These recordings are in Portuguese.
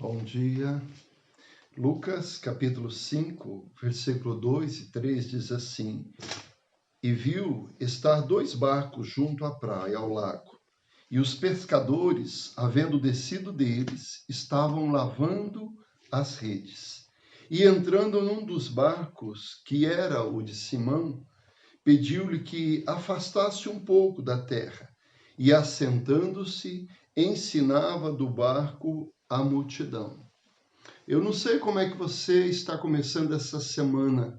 Bom dia. Lucas, capítulo 5, versículo 2 e 3 diz assim: E viu estar 2 barcos junto à praia, ao lago, e os pescadores, havendo descido deles, estavam lavando as redes. E entrando num dos barcos, que era o de Simão, pediu-lhe que afastasse um pouco da terra, e assentando-se, ensinava do barco a multidão. Eu não sei como é que você está começando essa semana,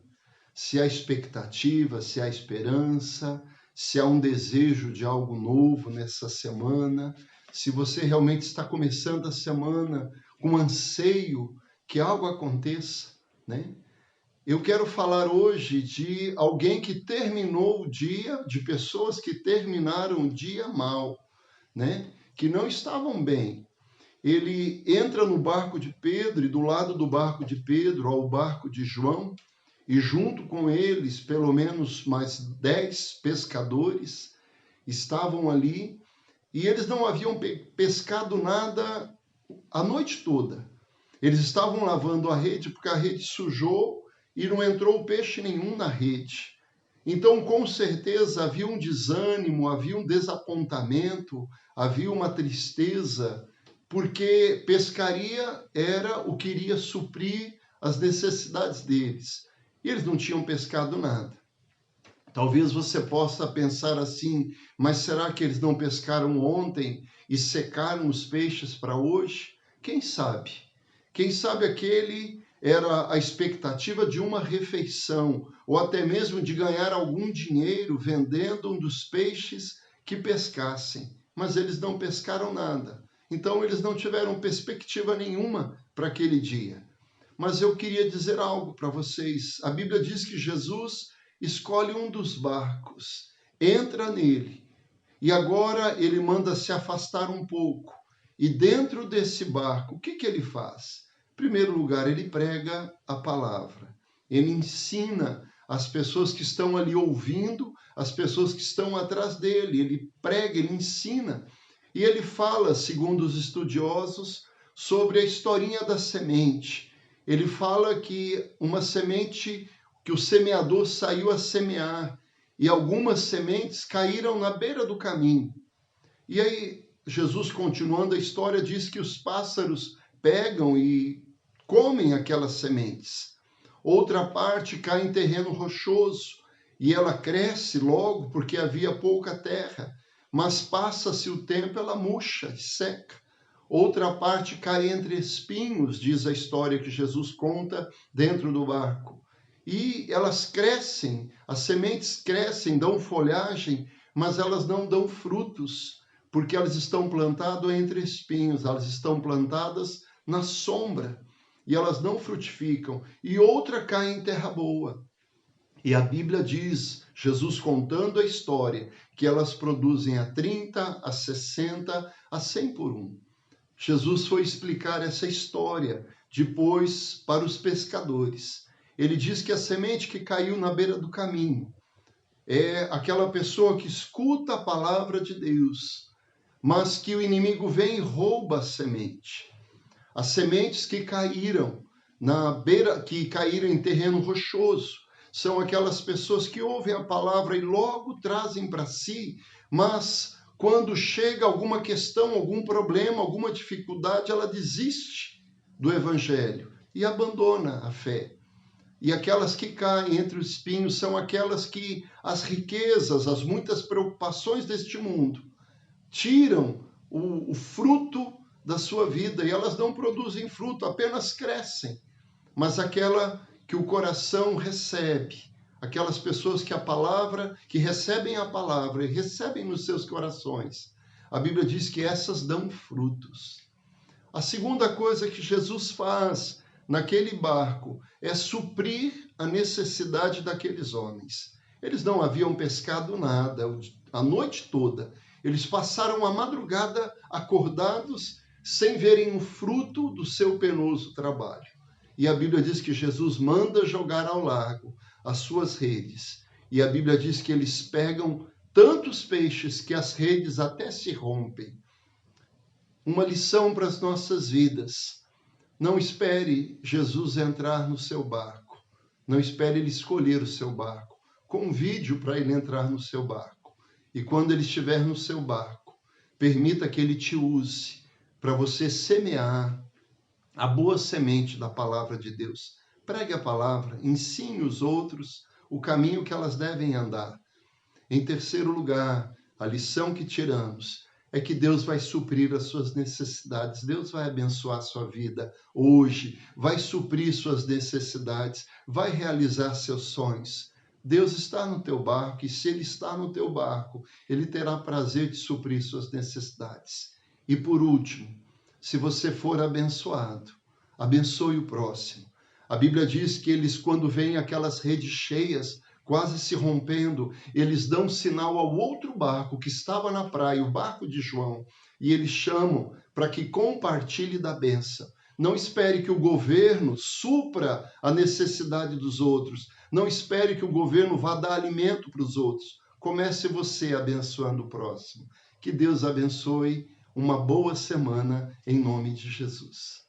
se há expectativa, se há esperança, se há um desejo de algo novo nessa semana, se você realmente está começando a semana com anseio que algo aconteça, né? Eu quero falar hoje de alguém que terminou o dia, de pessoas que terminaram o dia mal, né? Que não estavam bem. Ele entra no barco de Pedro e do lado do barco de Pedro ao barco de João, e junto com eles, pelo menos mais 10 pescadores estavam ali, e eles não haviam pescado nada a noite toda. Eles estavam lavando a rede porque a rede sujou e não entrou peixe nenhum na rede. Então, com certeza, havia um desânimo, havia um desapontamento, havia uma tristeza, porque pescaria era o que iria suprir as necessidades deles. E eles não tinham pescado nada. Talvez você possa pensar assim, mas será que eles não pescaram ontem e secaram os peixes para hoje? Quem sabe? Quem sabe aquele era a expectativa de uma refeição, ou até mesmo de ganhar algum dinheiro vendendo um dos peixes que pescassem. Mas eles não pescaram nada. Então eles não tiveram perspectiva nenhuma para aquele dia. Mas eu queria dizer algo para vocês. A Bíblia diz que Jesus escolhe um dos barcos, entra nele, e agora ele manda se afastar um pouco. E dentro desse barco, o que ele faz? Em primeiro lugar, ele prega a palavra. Ele ensina as pessoas que estão ali ouvindo, as pessoas que estão atrás dele. Ele prega, ele ensina. E ele fala, segundo os estudiosos, sobre a historinha da semente. Ele fala que uma semente, que o semeador saiu a semear, e algumas sementes caíram na beira do caminho. E aí, Jesus, continuando a história, diz que os pássaros pegam e comem aquelas sementes. Outra parte cai em terreno rochoso, e ela cresce logo porque havia pouca terra, mas passa-se o tempo, ela murcha e seca. Outra parte cai entre espinhos, diz a história que Jesus conta dentro do barco. E elas crescem, as sementes crescem, dão folhagem, mas elas não dão frutos, porque elas estão plantadas entre espinhos, elas estão plantadas na sombra, e elas não frutificam. E outra cai em terra boa. E a Bíblia diz, Jesus contando a história, que elas produzem a 30, a 60, a 100 por um. Jesus foi explicar essa história depois para os pescadores. Ele diz que a semente que caiu na beira do caminho é aquela pessoa que escuta a palavra de Deus, mas que o inimigo vem e rouba a semente. As sementes que caíram na beira, que caíram em terreno rochoso, são aquelas pessoas que ouvem a palavra e logo trazem para si, mas quando chega alguma questão, algum problema, alguma dificuldade, ela desiste do evangelho e abandona a fé. E aquelas que caem entre os espinhos são aquelas que as riquezas, as muitas preocupações deste mundo tiram o fruto da sua vida, e elas não produzem fruto, apenas crescem. Mas aquela que o coração recebe, aquelas pessoas que recebem a palavra e recebem nos seus corações, a Bíblia diz que essas dão frutos. A segunda coisa que Jesus faz naquele barco é suprir a necessidade daqueles homens. Eles não haviam pescado nada a noite toda. Eles passaram a madrugada acordados, sem verem o fruto do seu penoso trabalho. E a Bíblia diz que Jesus manda jogar ao largo as suas redes. E a Bíblia diz que eles pegam tantos peixes que as redes até se rompem. Uma lição para as nossas vidas. Não espere Jesus entrar no seu barco. Não espere ele escolher o seu barco. Convide-o para ele entrar no seu barco. E quando ele estiver no seu barco, permita que ele te use para você semear a boa semente da palavra de Deus. Pregue a palavra, ensine os outros o caminho que elas devem andar. Em terceiro lugar, a lição que tiramos é que Deus vai suprir as suas necessidades. Deus vai abençoar a sua vida hoje, vai suprir suas necessidades, vai realizar seus sonhos. Deus está no teu barco e se Ele está no teu barco, Ele terá prazer de suprir suas necessidades. E por último, se você for abençoado, abençoe o próximo. A Bíblia diz que eles, quando veem aquelas redes cheias, quase se rompendo, eles dão sinal ao outro barco que estava na praia, o barco de João, e eles chamam para que compartilhe da bênção. Não espere que o governo supra a necessidade dos outros. Não espere que o governo vá dar alimento para os outros. Comece você abençoando o próximo. Que Deus abençoe uma boa semana em nome de Jesus.